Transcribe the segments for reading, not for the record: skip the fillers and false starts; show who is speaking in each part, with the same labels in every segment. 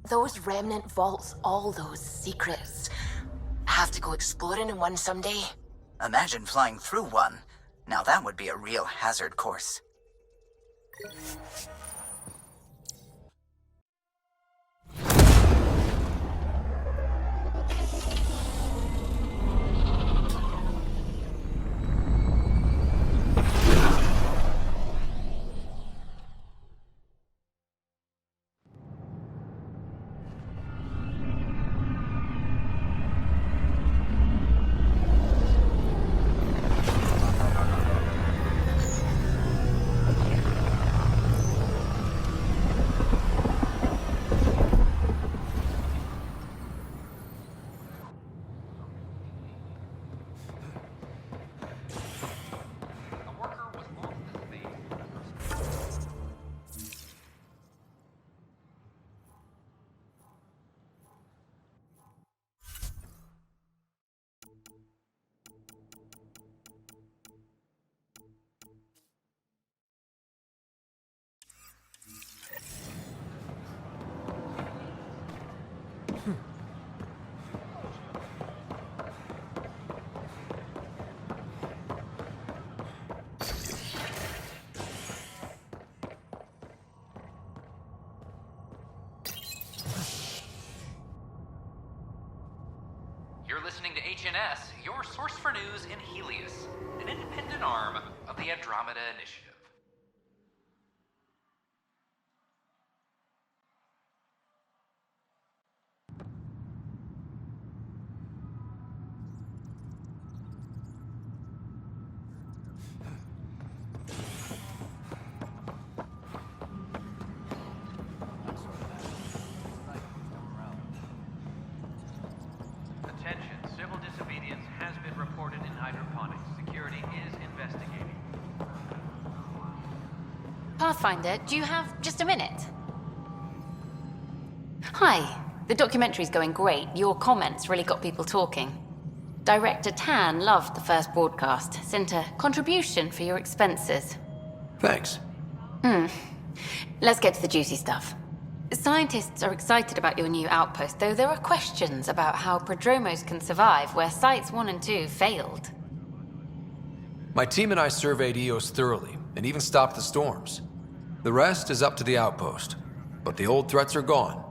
Speaker 1: Those remnant vaults, all those secrets. Have to go exploring in one someday.
Speaker 2: Imagine flying through one. Now that would be a real hazard course.
Speaker 3: You're listening to HNS, your source for news in Helios, an independent arm of the Andromeda Initiative.
Speaker 4: Pathfinder, do you have just a minute? Hi. The documentary's going great. Your comments really got people talking. Director Tan loved the first broadcast. Sent a contribution for your expenses.
Speaker 5: Thanks.
Speaker 4: Let's get to the juicy stuff. Scientists are excited about your new outpost, though there are questions about how prodromos can survive where Sites 1 and 2 failed.
Speaker 5: My team and I surveyed Eos thoroughly, and even stopped the storms. The rest is up to the outpost, but the old threats are gone.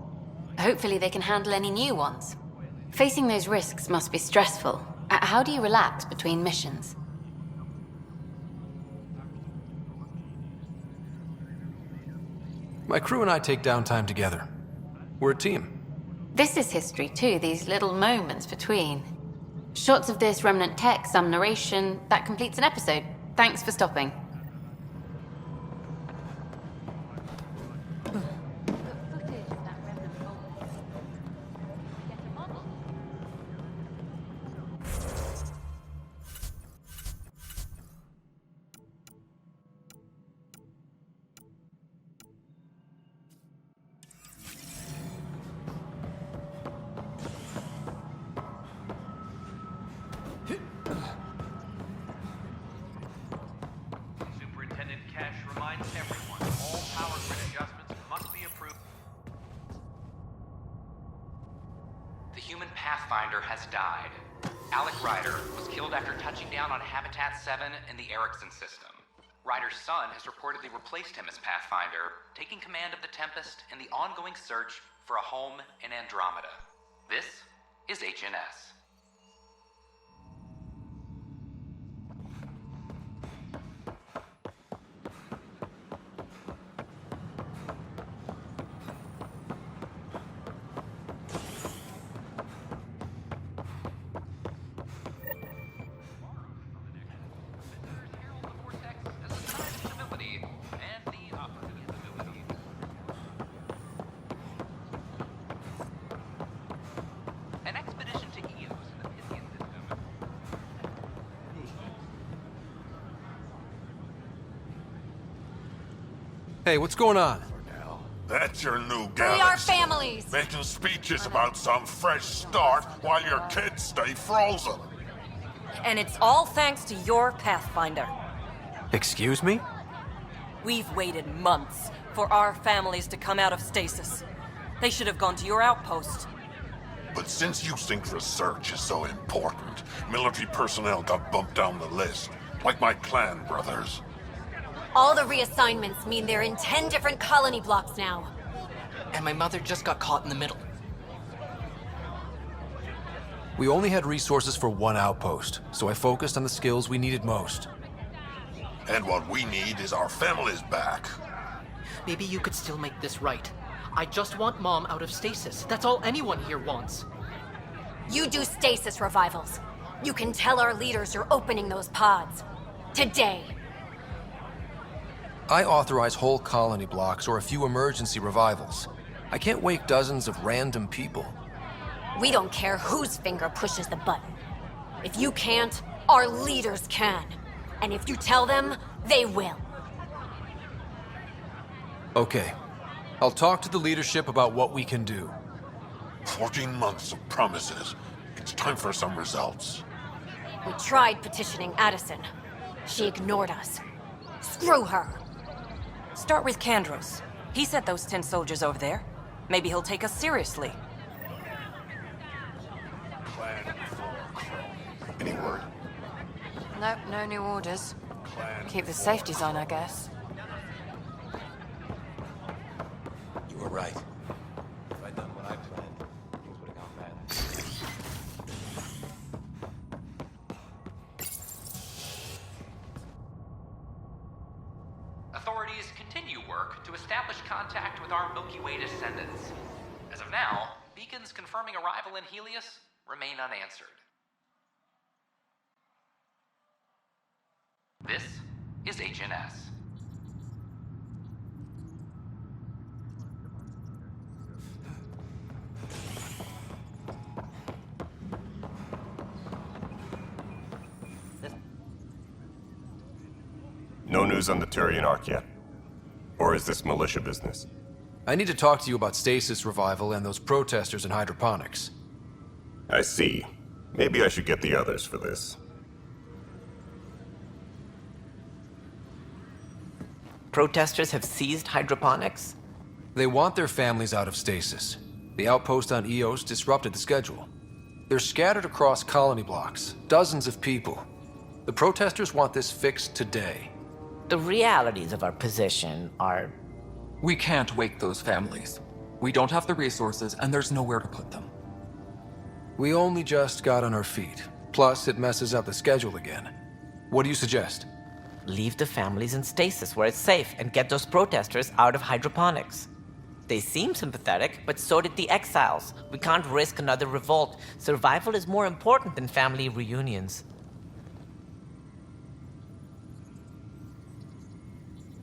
Speaker 4: Hopefully they can handle any new ones. Facing those risks must be stressful. How do you relax between missions?
Speaker 5: My crew and I take downtime together. We're a team.
Speaker 4: This is history too, these little moments between. Shots of this remnant tech, some narration, that completes an episode. Thanks for stopping.
Speaker 3: Pathfinder has died. Alec Ryder was killed after touching down on Habitat 7 in the Erickson system. Ryder's son has reportedly replaced him as Pathfinder, taking command of the Tempest in the ongoing search for a home in Andromeda. This is HNS.
Speaker 5: Hey, what's going on?
Speaker 6: That's your new
Speaker 4: We
Speaker 6: galaxy.
Speaker 4: are families!
Speaker 6: Making speeches about some fresh start while your kids stay frozen.
Speaker 7: And it's all thanks to your Pathfinder.
Speaker 5: Excuse me?
Speaker 7: We've waited months for our families to come out of stasis. They should have gone to your outpost.
Speaker 6: But since you think research is so important, military personnel got bumped down the list. Like my clan brothers.
Speaker 8: All the reassignments mean they're in 10 different colony blocks now.
Speaker 9: And my mother just got caught in the middle.
Speaker 5: We only had resources for one outpost, so I focused on the skills we needed most.
Speaker 6: And what we need is our families back.
Speaker 9: Maybe you could still make this right. I just want Mom out of stasis. That's all anyone here wants.
Speaker 8: You do stasis revivals. You can tell our leaders you're opening those pods. Today.
Speaker 5: I authorize whole colony blocks or a few emergency revivals. I can't wake dozens of random people.
Speaker 8: We don't care whose finger pushes the button. If you can't, our leaders can. And if you tell them, they will.
Speaker 5: Okay. I'll talk to the leadership about what we can do.
Speaker 6: 14 months of promises. It's time for some results.
Speaker 8: We tried petitioning Addison. She ignored us. Screw her.
Speaker 7: Start with Kandros. He sent those 10 soldiers over there. Maybe he'll take us seriously.
Speaker 6: Any word?
Speaker 4: Nope, no new orders. Keep the safeties on, I guess.
Speaker 10: You were right. If I'd done what I planned, things would have gone bad.
Speaker 3: Authorities continue work to establish contact with our Milky Way descendants. As of now, beacons confirming arrival in Helios remain unanswered. This is HNS.
Speaker 11: No news on the Turian Ark yet? Or is this militia business?
Speaker 5: I need to talk to you about stasis revival and those protesters in hydroponics.
Speaker 11: I see. Maybe I should get the others for this.
Speaker 12: Protesters have seized hydroponics?
Speaker 5: They want their families out of stasis. The outpost on Eos disrupted the schedule. They're scattered across colony blocks, dozens of people. The protesters want this fixed today.
Speaker 12: The realities of our position are...
Speaker 13: We can't wake those families. We don't have the resources, and there's nowhere to put them.
Speaker 5: We only just got on our feet. Plus, it messes up the schedule again. What do you suggest?
Speaker 12: Leave the families in stasis where it's safe and get those protesters out of hydroponics. They seem sympathetic, but so did the exiles. We can't risk another revolt. Survival is more important than family reunions.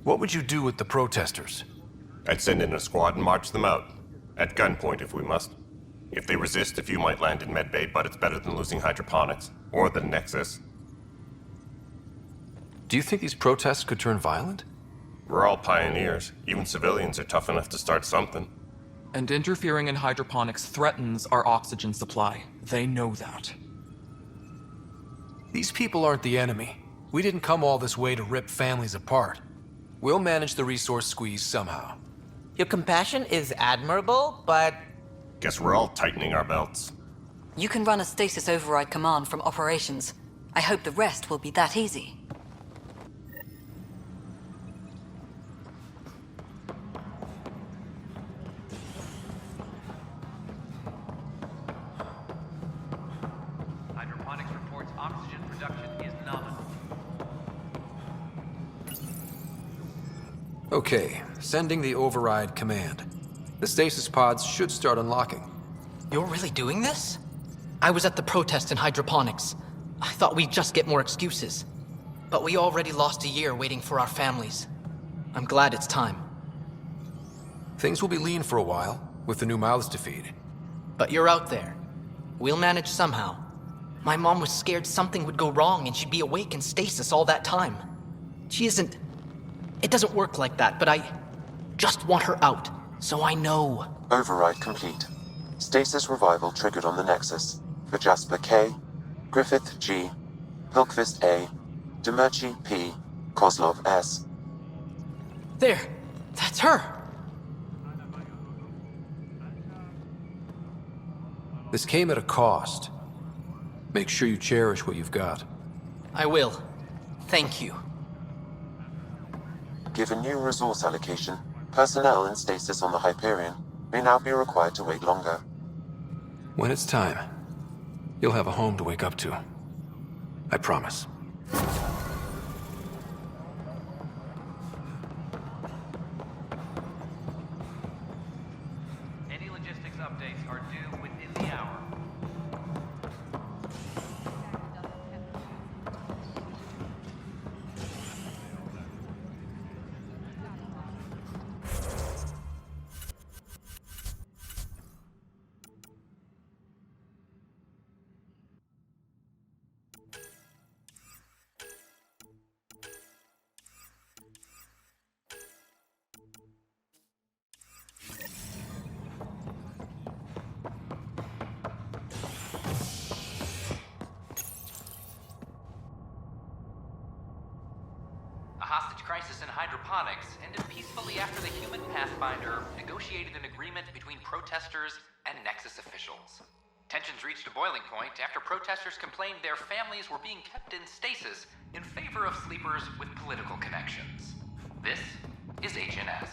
Speaker 5: What would you do with the protesters?
Speaker 11: I'd send in a squad and march them out. At gunpoint if we must. If they resist, a few might land in medbay, but it's better than losing hydroponics. Or the Nexus.
Speaker 5: Do you think these protests could turn violent?
Speaker 11: We're all pioneers. Even civilians are tough enough to start something.
Speaker 13: And interfering in hydroponics threatens our oxygen supply. They know that.
Speaker 5: These people aren't the enemy. We didn't come all this way to rip families apart. We'll manage the resource squeeze somehow.
Speaker 12: Your compassion is admirable, but...
Speaker 11: Guess we're all tightening our belts.
Speaker 14: You can run a stasis override command from operations. I hope the rest will be that easy.
Speaker 3: Hydroponics reports oxygen production is nominal.
Speaker 5: Okay, sending the override command. The stasis pods should start unlocking.
Speaker 9: You're really doing this? I was at the protest in hydroponics. I thought we'd just get more excuses. But we already lost a year waiting for our families. I'm glad it's time.
Speaker 5: Things will be lean for a while, with the new mouths to feed.
Speaker 9: But you're out there. We'll manage somehow. My mom was scared something would go wrong and she'd be awake in stasis all that time. She isn't... It doesn't work like that, but I just want her out, so I know.
Speaker 15: Override complete. Stasis revival triggered on the Nexus. For Jasper K, Griffith G, Hilkvist A, Demerchi P, Kozlov S.
Speaker 9: There! That's her!
Speaker 5: This came at a cost. Make sure you cherish what you've got.
Speaker 9: I will. Thank you.
Speaker 15: Given new resource allocation, personnel in stasis on the Hyperion may now be required to wait longer.
Speaker 5: When it's time, you'll have a home to wake up to. I promise.
Speaker 3: Any logistics updates are due within the hour. A hostage crisis in hydroponics ended peacefully after the human Pathfinder negotiated an agreement between protesters and Nexus officials. Tensions reached a boiling point after protesters complained their families were being kept in stasis in favor of sleepers with political connections. This is HNS.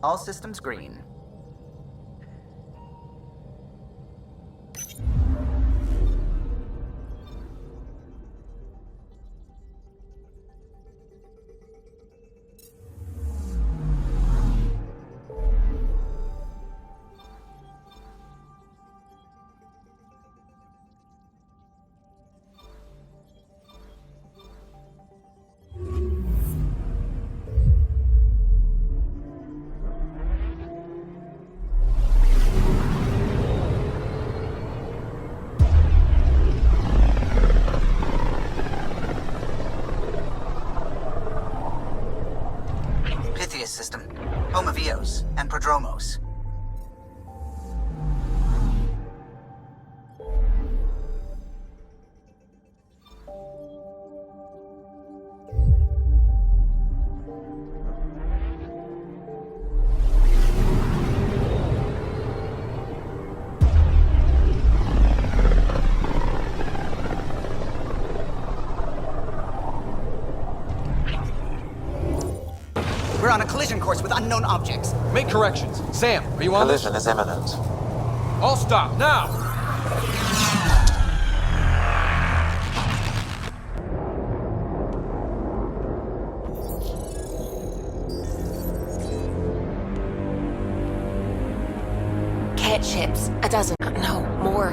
Speaker 2: All systems green. System, home of Eos and Prodromos. We're on a collision course with unknown objects.
Speaker 5: Make corrections. Sam, are you on this?
Speaker 15: Collision is imminent.
Speaker 5: All stop, now!
Speaker 1: Cat ships. A dozen. No, more.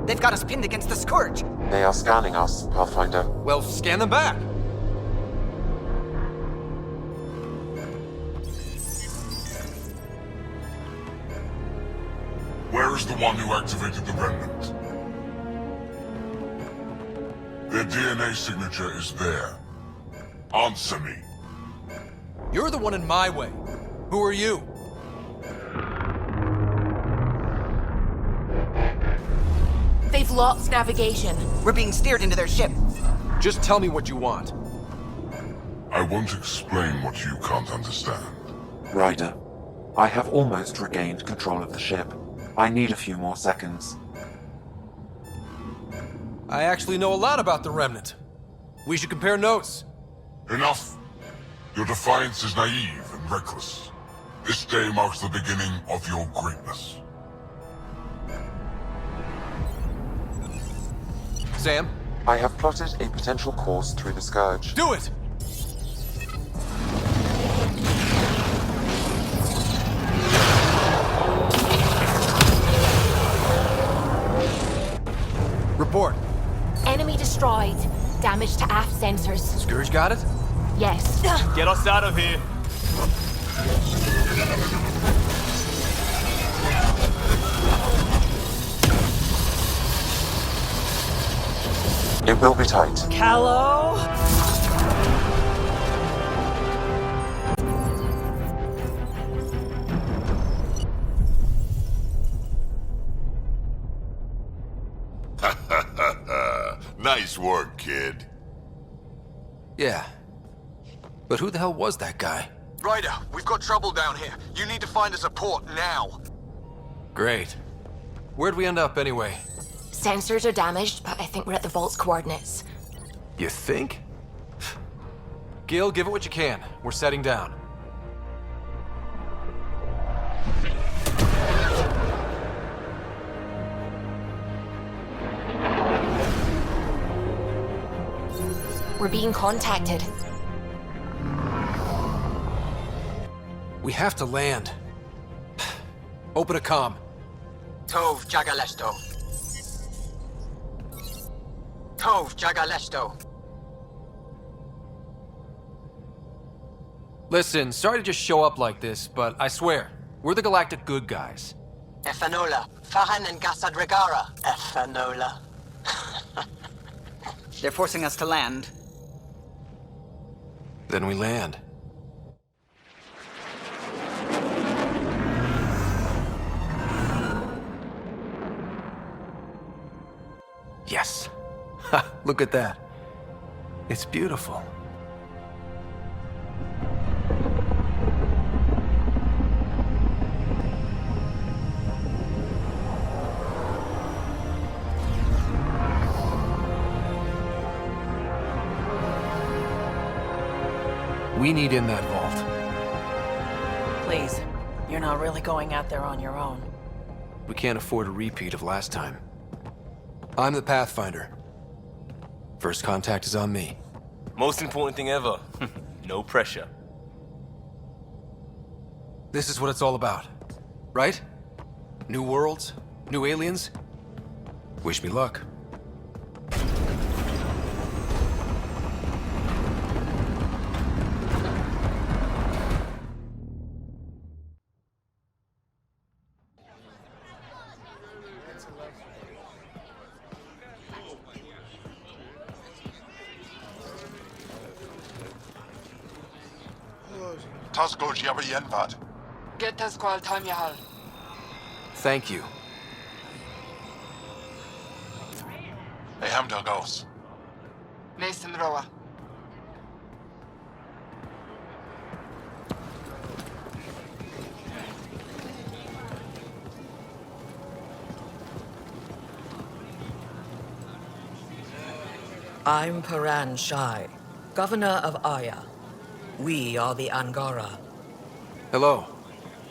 Speaker 2: They've got us pinned against the Scourge.
Speaker 15: They are scanning us, Pathfinder.
Speaker 5: Well, scan them back.
Speaker 6: Where is the one who activated the Remnant? Their DNA signature is there. Answer me.
Speaker 5: You're the one in my way. Who are you?
Speaker 1: They've lost navigation.
Speaker 2: We're being steered into their ship.
Speaker 5: Just tell me what you want.
Speaker 6: I won't explain what you can't understand.
Speaker 15: Ryder, I have almost regained control of the ship. I need a few more seconds.
Speaker 5: I actually know a lot about the Remnant. We should compare notes.
Speaker 6: Enough! Your defiance is naive and reckless. This day marks the beginning of your greatness.
Speaker 5: Sam?
Speaker 15: I have plotted a potential course through the Scourge.
Speaker 5: Do it! Report.
Speaker 1: Enemy destroyed. Damage to aft sensors.
Speaker 5: Scourge got it?
Speaker 1: Yes.
Speaker 10: Get us out of here.
Speaker 15: It will be tight.
Speaker 7: Callow?
Speaker 6: Nice work, kid.
Speaker 5: Yeah. But who the hell was that guy?
Speaker 10: Ryder, we've got trouble down here. You need to find us a port now.
Speaker 5: Great. Where'd we end up anyway?
Speaker 1: Sensors are damaged, but I think we're at the vault's coordinates.
Speaker 5: You think? Gil, give it what you can. We're setting down.
Speaker 1: We're being contacted.
Speaker 5: We have to land. Open a comm.
Speaker 9: Tov Jagalesto. Tov Jagalesto.
Speaker 5: Listen, sorry to just show up like this, but I swear, we're the galactic good guys.
Speaker 9: Efanola. Fahan and Gasadregara. Efanola.
Speaker 16: They're forcing us to land.
Speaker 5: Then we land. Yes. Ha, look at that. It's beautiful. We need in that vault.
Speaker 7: Please, you're not really going out there on your own.
Speaker 5: We can't afford a repeat of last time. I'm the Pathfinder. First contact is on me.
Speaker 10: Most important thing ever. No pressure.
Speaker 5: This is what it's all about, right? New worlds, new aliens. Wish me luck.
Speaker 6: Scourge jabber yenvad.
Speaker 17: Get Tasqual Tamyahal.
Speaker 5: Thank you.
Speaker 6: Hey, Hamdal goes.
Speaker 17: Mason Roa.
Speaker 18: I'm Paran Shai, Governor of Aya. We are the Angara.
Speaker 5: Hello.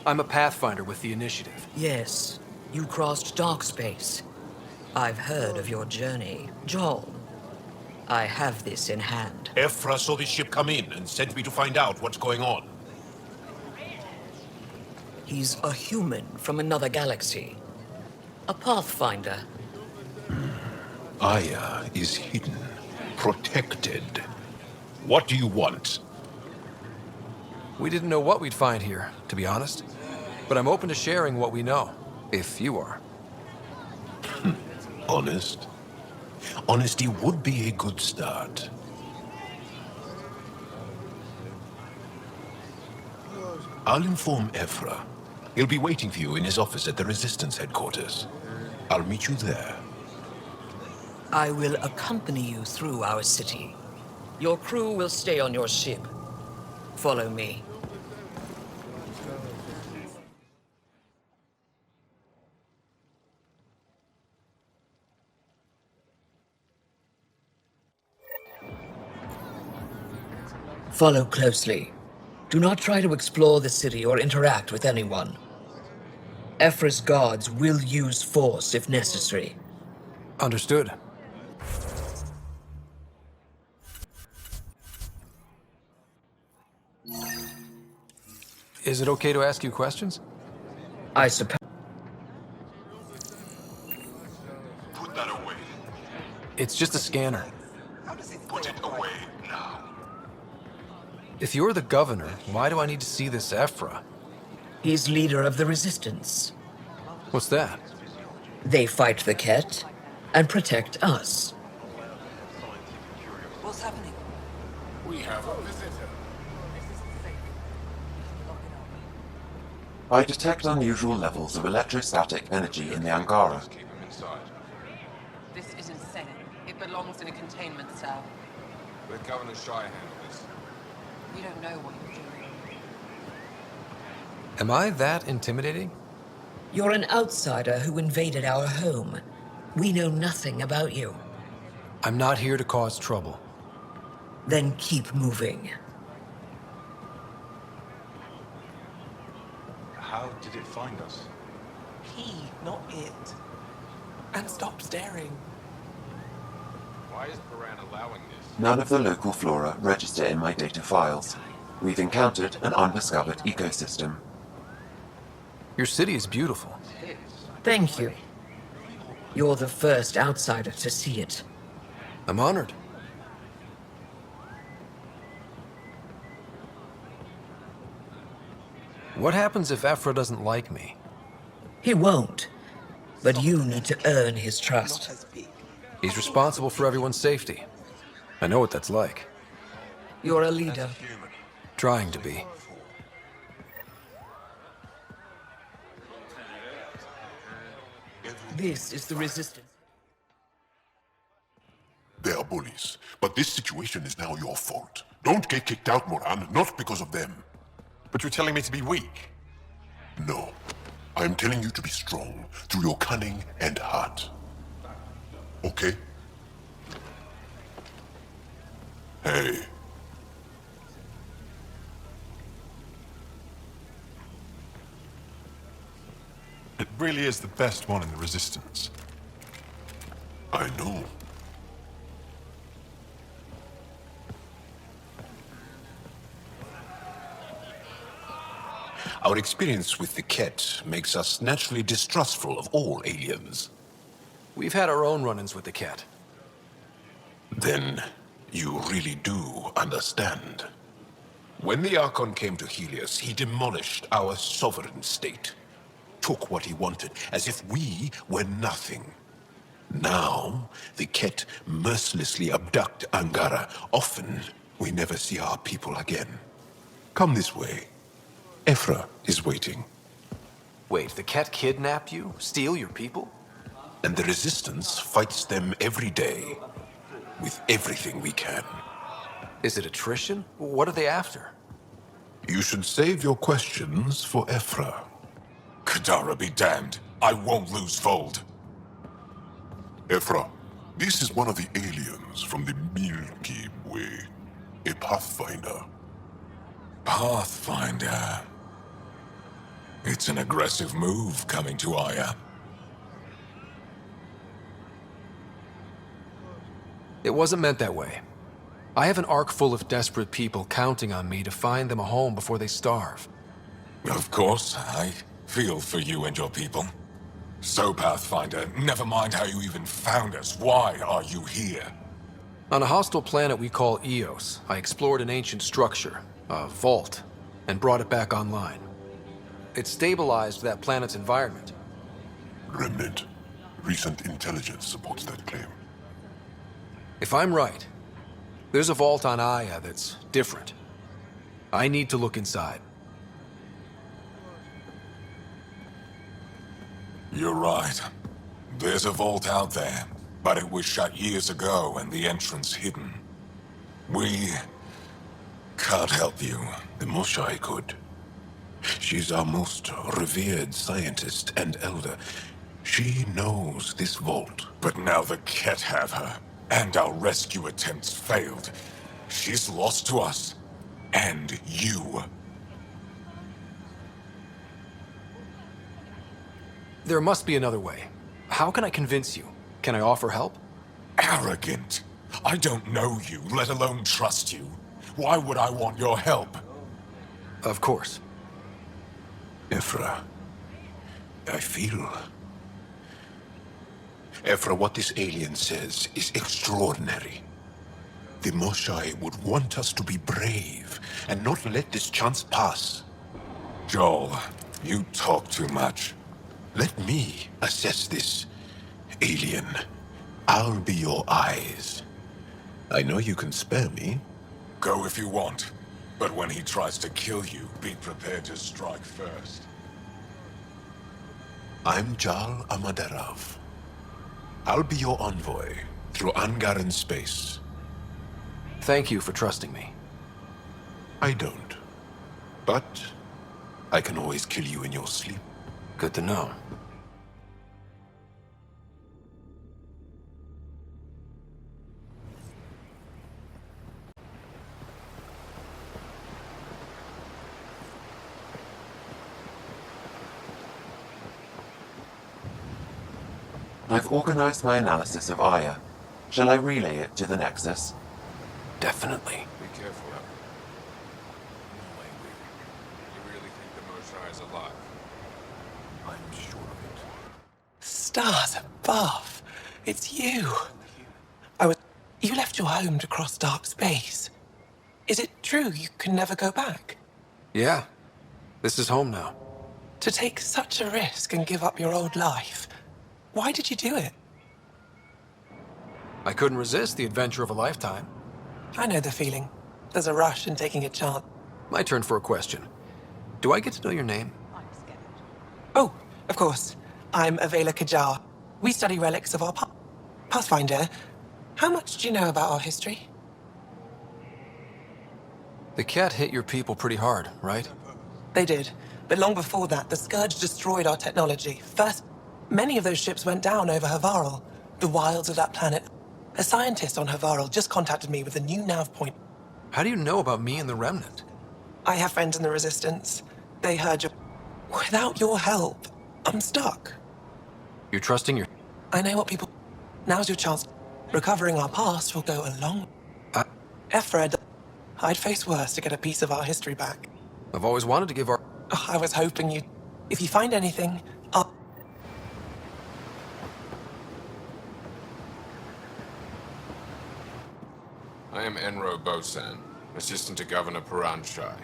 Speaker 5: I'm a Pathfinder with the Initiative.
Speaker 18: Yes, you crossed dark space. I've heard of your journey, Joel. I have this in hand.
Speaker 19: Ephra saw this ship come in and sent me to find out what's going on.
Speaker 18: He's a human from another galaxy. A Pathfinder.
Speaker 19: Aya is hidden, protected. What do you want?
Speaker 5: We didn't know what we'd find here, to be honest. But I'm open to sharing what we know, if you are.
Speaker 19: Honest? Honesty would be a good start. I'll inform Ephra. He'll be waiting for you in his office at the Resistance headquarters. I'll meet you there.
Speaker 18: I will accompany you through our city. Your crew will stay on your ship. Follow me. Follow closely. Do not try to explore the city or interact with anyone. Ephra's guards will use force if necessary.
Speaker 5: Understood. Is it okay to ask you questions?
Speaker 18: I suppose.
Speaker 6: Put that away.
Speaker 5: It's just a scanner.
Speaker 6: Put it away now.
Speaker 5: If you're the governor, why do I need to see this Ephra?
Speaker 18: He's leader of the Resistance.
Speaker 5: What's that?
Speaker 18: They fight the Ket and protect us.
Speaker 14: What's happening?
Speaker 6: We have a visitor.
Speaker 15: I detect unusual levels of electrostatic energy in the Angara.
Speaker 16: This is insane. It belongs in a containment cell.
Speaker 6: Let Governor Shire handle this.
Speaker 16: You don't know what you're doing.
Speaker 5: Am I that intimidating?
Speaker 18: You're an outsider who invaded our home. We know nothing about you.
Speaker 5: I'm not here to cause trouble.
Speaker 18: Then keep moving.
Speaker 10: How did it find us?
Speaker 13: He, not it. And stop staring.
Speaker 6: Why is Paran allowing this?
Speaker 15: None of the local flora register in my data files. We've encountered an undiscovered ecosystem.
Speaker 5: Your city is beautiful.
Speaker 18: Thank you. You're the first outsider to see it.
Speaker 5: I'm honored. What happens if Ephra doesn't like me?
Speaker 18: He won't. But you need to earn his trust.
Speaker 5: He's responsible for everyone's safety. I know what that's like.
Speaker 18: You're a leader.
Speaker 5: Trying to be.
Speaker 18: This is the Resistance.
Speaker 6: They are bullies, but this situation is now your fault. Don't get kicked out, Moran, not because of them.
Speaker 10: But you're telling me to be weak?
Speaker 6: No. I am telling you to be strong through your cunning and heart. Okay? Hey.
Speaker 10: It really is the best one in the Resistance.
Speaker 6: I know.
Speaker 19: Our experience with the Ket makes us naturally distrustful of all aliens.
Speaker 5: We've had our own run-ins with the Ket.
Speaker 19: Then you really do understand. When the Archon came to Helios, he demolished our sovereign state. Took what he wanted, as if we were nothing. Now, the Ket mercilessly abduct Angara. Often, we never see our people again. Come this way. Ephra is waiting.
Speaker 5: Wait, the Ket kidnap you? Steal your people?
Speaker 19: And the Resistance fights them every day. With everything we can.
Speaker 5: Is it attrition? What are they after?
Speaker 19: You should save your questions for Ephra.
Speaker 6: Kadara be damned. I won't lose Fold. Ephra, this is one of the aliens from the Milky Way. A Pathfinder.
Speaker 19: Pathfinder. It's an aggressive move coming to Aya.
Speaker 5: It wasn't meant that way. I have an ark full of desperate people counting on me to find them a home before they starve.
Speaker 6: Of course, I feel for you and your people. So, Pathfinder, never mind how you even found us. Why are you here?
Speaker 5: On a hostile planet we call Eos, I explored an ancient structure, a vault, and brought it back online. It stabilized that planet's environment.
Speaker 6: Remnant. Recent intelligence supports that claim.
Speaker 5: If I'm right, there's a vault on Aya that's different. I need to look inside.
Speaker 6: You're right. There's a vault out there, but it was shut years ago and the entrance hidden. We can't help you.
Speaker 19: The Moshai could. She's our most revered scientist and elder. She knows this vault.
Speaker 6: But now the Ket have her, and our rescue attempts failed. She's lost to us, and you.
Speaker 5: There must be another way. How can I convince you? Can I offer help?
Speaker 6: Arrogant. I don't know you, let alone trust you. Why would I want your help?
Speaker 5: Of course.
Speaker 19: Ephra, I feel... Ephra, what this alien says is extraordinary. The Moshai would want us to be brave and not let this chance pass. Joel, you talk too much. Let me assess this, alien. I'll be your eyes. I know you can spare me.
Speaker 6: Go if you want. But when he tries to kill you, be prepared to strike first.
Speaker 19: I'm Jal Amaderav. I'll be your envoy through Angaraan space.
Speaker 5: Thank you for trusting me.
Speaker 19: I don't. But I can always kill you in your sleep.
Speaker 5: Good to know.
Speaker 15: I've organized my analysis of Aya. Shall I relay it to the Nexus?
Speaker 5: Definitely.
Speaker 6: Be careful. No way, you really think the Moshai is alive?
Speaker 19: I'm sure of it.
Speaker 20: Stars above! It's you! You left your home to cross dark space. Is it true you can never go back?
Speaker 5: Yeah. This is home now.
Speaker 20: To take such a risk and give up your old life, why did you do it?
Speaker 5: I couldn't resist the adventure of a lifetime.
Speaker 20: I know the feeling. There's a rush in taking a chance.
Speaker 5: My turn for a question. Do I get to know your name?
Speaker 20: Oh, of course. I'm Avela Kajar. We study relics of our Pathfinder. How much do you know about our history?
Speaker 5: The cat hit your people pretty hard, right?
Speaker 20: They did. But long before that, the Scourge destroyed our technology. First, many of those ships went down over Havarl, the wilds of that planet. A scientist on Havarl just contacted me with a new nav point.
Speaker 5: How do you know about me and the Remnant?
Speaker 20: I have friends in the Resistance. They heard your... Without your help, I'm stuck.
Speaker 5: You're trusting your...
Speaker 20: I know what people... Now's your chance. Recovering our past will go a long... Ephra, I'd face worse to get a piece of our history back.
Speaker 5: I've always wanted to give our...
Speaker 20: Oh, I was hoping you... If you find anything, I'll...
Speaker 6: I am Enro Bosan, assistant to Governor Paran Shai.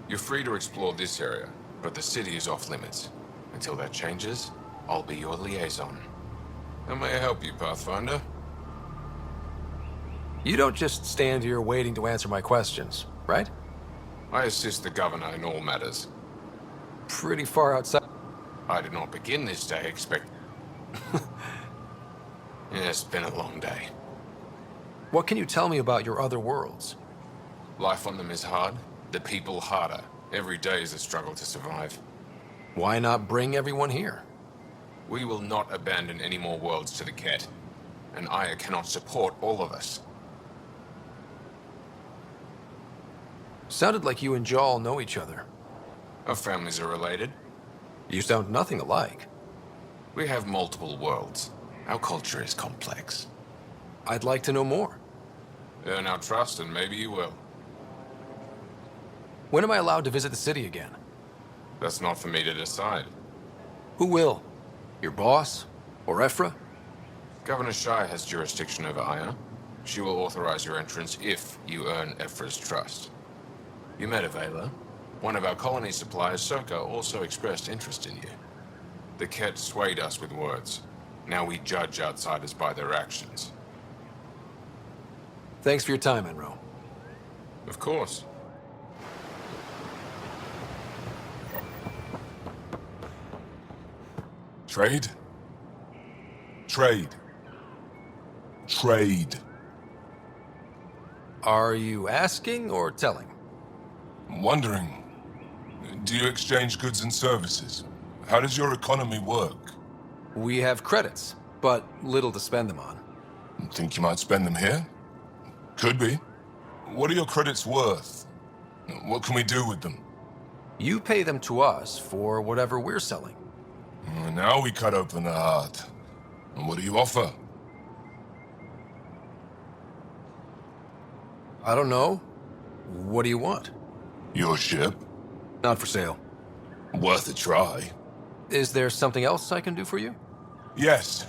Speaker 6: You're free to explore this area, but the city is off limits. Until that changes, I'll be your liaison. How may I help you, Pathfinder?
Speaker 5: You don't just stand here waiting to answer my questions, right?
Speaker 6: I assist the governor in all matters.
Speaker 5: Pretty far outside.
Speaker 6: I did not begin this day expect... It's been a long day.
Speaker 5: What can you tell me about your other worlds?
Speaker 6: Life on them is hard, the people harder. Every day is a struggle to survive.
Speaker 5: Why not bring everyone here?
Speaker 6: We will not abandon any more worlds to the Ket, and Aya cannot support all of us.
Speaker 5: Sounded like you and Jal know each other.
Speaker 6: Our families are related.
Speaker 5: You sound nothing alike.
Speaker 6: We have multiple worlds. Our culture is complex.
Speaker 5: I'd like to know more.
Speaker 6: Earn our trust and maybe you will.
Speaker 5: When am I allowed to visit the city again?
Speaker 6: That's not for me to decide.
Speaker 5: Who will? Your boss? Or Ephra?
Speaker 6: Governor Shai has jurisdiction over Aya. She will authorize your entrance if you earn Ephra's trust. You met Avela. One of our colony suppliers, Soka, also expressed interest in you. The Ket swayed us with words. Now we judge outsiders by their actions.
Speaker 5: Thanks for your time, Enro.
Speaker 6: Of course.
Speaker 19: Trade? Trade. Trade.
Speaker 5: Are you asking or telling?
Speaker 6: I'm wondering, do you exchange goods and services? How does your economy work?
Speaker 5: We have credits, but little to spend them on.
Speaker 6: Think you might spend them here? Could be. What are your credits worth? What can we do with them?
Speaker 5: You pay them to us for whatever we're selling.
Speaker 6: Now we cut open the heart. And what do you offer?
Speaker 5: I don't know. What do you want?
Speaker 6: Your ship?
Speaker 5: Not for sale.
Speaker 6: Worth a try.
Speaker 5: Is there something else I can do for you?
Speaker 6: Yes.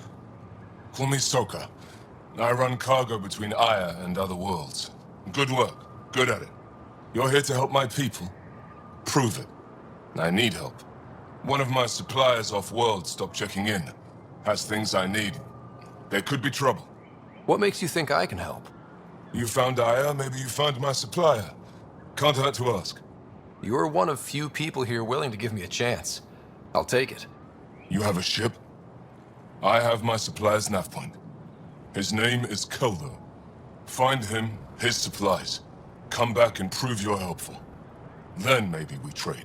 Speaker 21: Call me Soka. I run cargo between Aya and other worlds. Good work. Good at it. You're here to help my people. Prove it. I need help. One of my suppliers off-world stopped checking in. Has things I need. There could be trouble.
Speaker 5: What makes you think I can help?
Speaker 21: You found Aya, maybe you found my supplier. Can't hurt to ask.
Speaker 5: You're one of few people here willing to give me a chance. I'll take it.
Speaker 21: You have a ship? I have my supplier's nav point. His name is Keldo. Find him, his supplies. Come back and prove you're helpful. Then maybe we trade.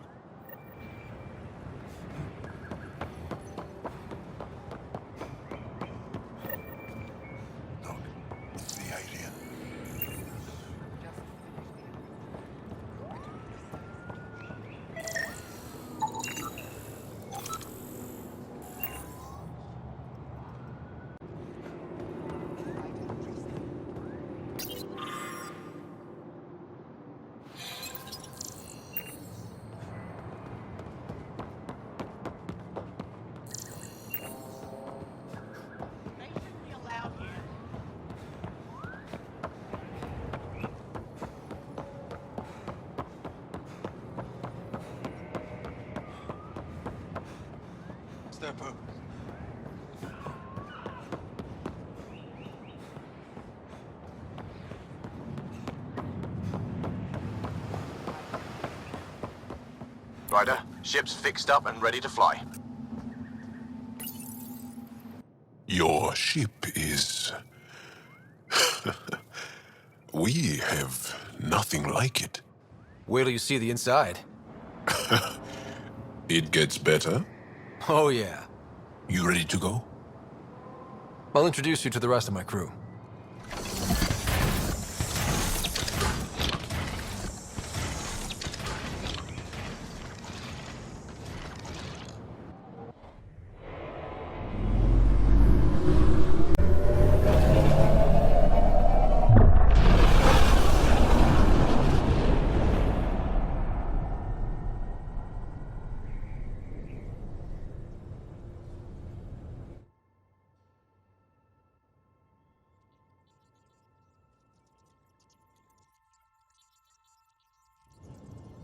Speaker 10: Step up.
Speaker 22: Ryder, ship's fixed up and ready to fly.
Speaker 19: Your ship is... We have nothing like it.
Speaker 5: Wait till you see the inside.
Speaker 19: It gets better?
Speaker 5: Oh, yeah.
Speaker 19: You ready to go?
Speaker 5: I'll introduce you to the rest of my crew.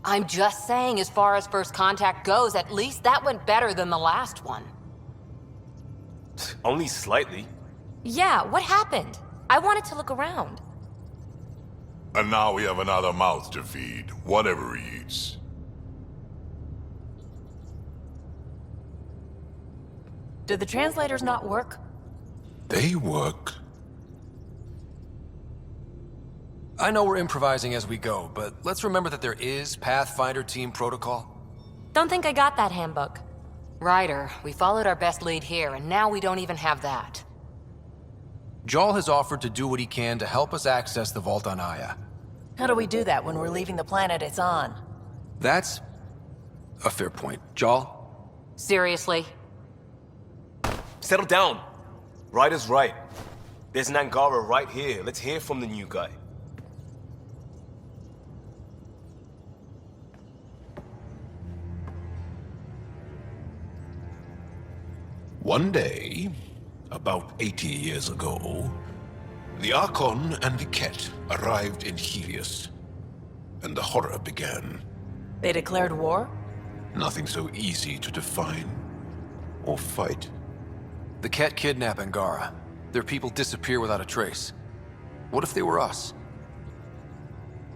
Speaker 8: I'm just saying, as far as first contact goes, at least that went better than the last one.
Speaker 10: Only slightly.
Speaker 7: Yeah, what happened? I wanted to look around.
Speaker 23: And now we have another mouth to feed, whatever he eats.
Speaker 7: Do the translators not work?
Speaker 19: They work.
Speaker 5: I know we're improvising as we go, but let's remember that there is Pathfinder team protocol.
Speaker 7: Don't think I got that handbook.
Speaker 8: Ryder, we followed our best lead here, and now we don't even have that.
Speaker 5: Jarl has offered to do what he can to help us access the vault on Aya.
Speaker 24: How do we do that when we're leaving the planet it's on?
Speaker 5: That's a fair point. Jarl?
Speaker 8: Seriously?
Speaker 10: Settle down. Ryder's right. There's an Angara right here. Let's hear from the new guy.
Speaker 19: One day, about 80 years ago, the Archon and the Ket arrived in Helios, and the horror began.
Speaker 24: They declared war?
Speaker 19: Nothing so easy to define or fight.
Speaker 5: The Ket kidnap Angara. Their people disappear without a trace. What if they were us?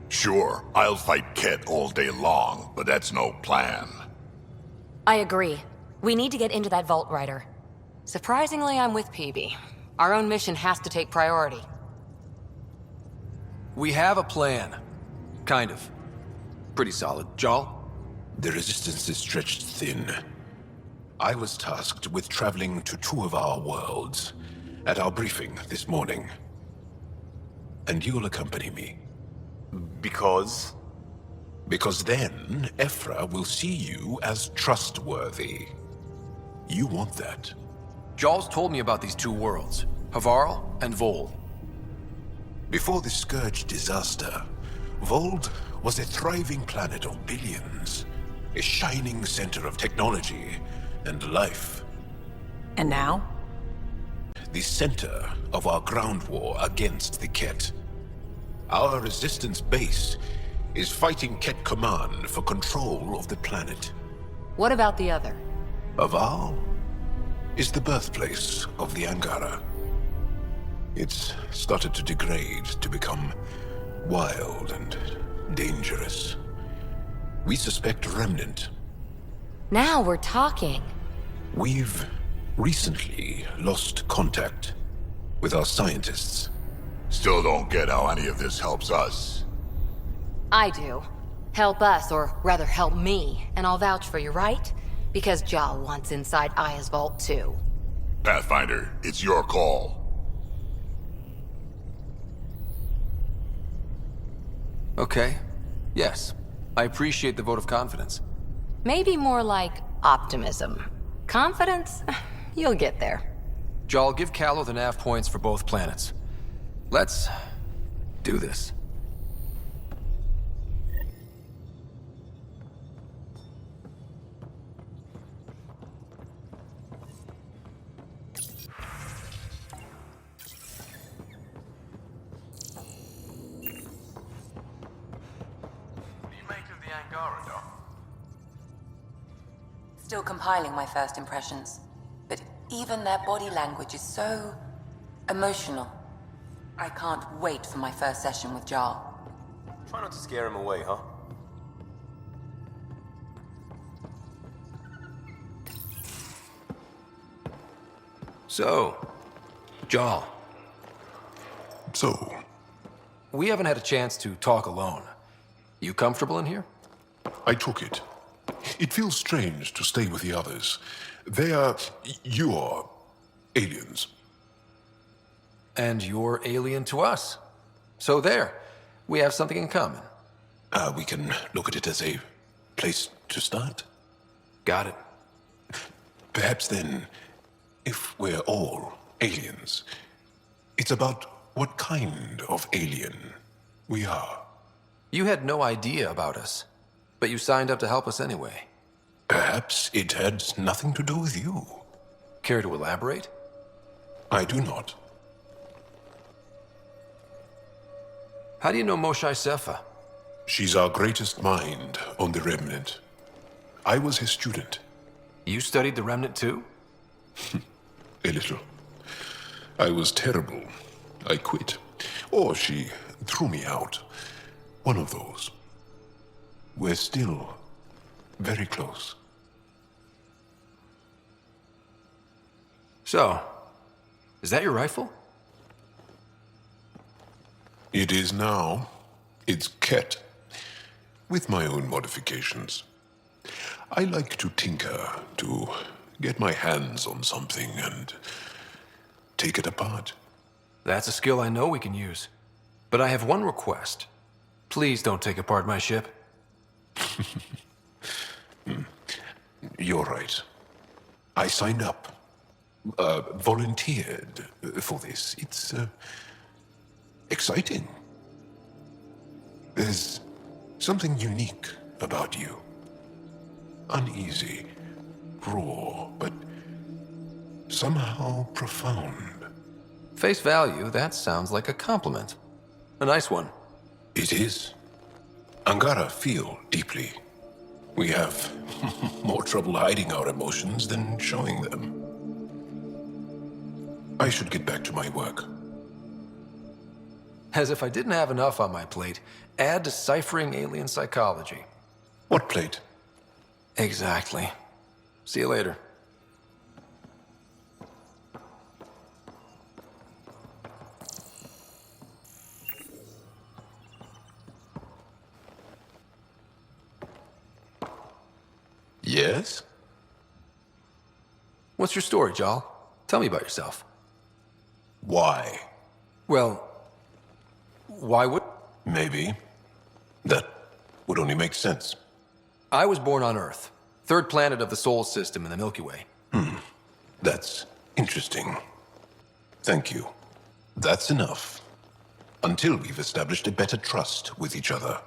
Speaker 23: Sure, I'll fight Ket all day long, but that's no plan.
Speaker 7: I agree. We need to get into that vault, Ryder.
Speaker 8: Surprisingly, I'm with PB. Our own mission has to take priority.
Speaker 5: We have a plan. Kind of. Pretty solid. Jarl?
Speaker 19: The resistance is stretched thin. I was tasked with traveling to two of our worlds at our briefing this morning. And you'll accompany me.
Speaker 10: Because?
Speaker 19: Because then, Ephra will see you as trustworthy. You want that.
Speaker 5: Jarl's told me about these two worlds, Havarl and Vold.
Speaker 19: Before the Scourge disaster, Vold was a thriving planet of billions, a shining center of technology and life.
Speaker 24: And now?
Speaker 19: the center of our ground war against the Ket. Our resistance base is fighting Ket Command for control of the planet.
Speaker 7: What about the other?
Speaker 19: Aval is the birthplace of the Angara. It's started to degrade, to become wild and dangerous. We suspect Remnant.
Speaker 8: Now we're talking.
Speaker 19: We've recently lost contact with our scientists.
Speaker 23: Still don't get how any of this helps us.
Speaker 8: I do. Help us, or rather help me, and I'll vouch for you, right? Because Jal wants inside Aya's vault too.
Speaker 23: Pathfinder, it's your call.
Speaker 5: Okay. Yes. I appreciate the vote of confidence.
Speaker 8: Maybe more like optimism. Confidence? You'll get there.
Speaker 5: Jal, give Callow the nav points for both planets. Let's do this.
Speaker 1: Still compiling my first impressions, but even their body language is so emotional. I can't wait for my first session with Jarl.
Speaker 10: Try not to scare him away, huh?
Speaker 5: So, Jarl.
Speaker 19: So?
Speaker 5: We haven't had a chance to talk alone. You comfortable in here?
Speaker 19: I took it. It feels strange to stay with the others. They are... you're... aliens.
Speaker 5: And you're alien to us. So there. We have something in common.
Speaker 19: We can look at it as a place to start.
Speaker 5: Got it.
Speaker 19: Perhaps then, if we're all aliens, it's about what kind of alien we are.
Speaker 5: You had no idea about us, but you signed up to help us anyway.
Speaker 19: Perhaps it had nothing to do with you.
Speaker 5: Care to elaborate?
Speaker 19: I do not.
Speaker 5: How do you know Moshae Sefa?
Speaker 19: She's our greatest mind on the Remnant. I was his student.
Speaker 5: You studied the Remnant too?
Speaker 19: A little. I was terrible. I quit. Or she threw me out. One of those. We're still very close.
Speaker 5: So, is that your rifle?
Speaker 19: It is now. It's Ket. With my own modifications. I like to tinker, to get my hands on something and take it apart.
Speaker 5: That's a skill I know we can use. But I have one request. Please don't take apart my ship.
Speaker 19: You're right. I signed up. Volunteered for this. It's exciting. There's something unique about you. Uneasy, raw, but somehow profound.
Speaker 5: Face value, that sounds like a compliment. A nice one.
Speaker 19: It is. Angara feel deeply. We have more trouble hiding our emotions than showing them. I should get back to my work.
Speaker 5: As if I didn't have enough on my plate, add deciphering alien psychology.
Speaker 19: What plate?
Speaker 5: Exactly. See you later.
Speaker 19: Yes?
Speaker 5: What's your story, Jal? Tell me about yourself.
Speaker 19: Why?
Speaker 5: Well, why would...
Speaker 19: Maybe. That would only make sense.
Speaker 5: I was born on Earth, third planet of the Sol system in the Milky Way.
Speaker 19: That's interesting. Thank you. That's enough. Until we've established a better trust with each other.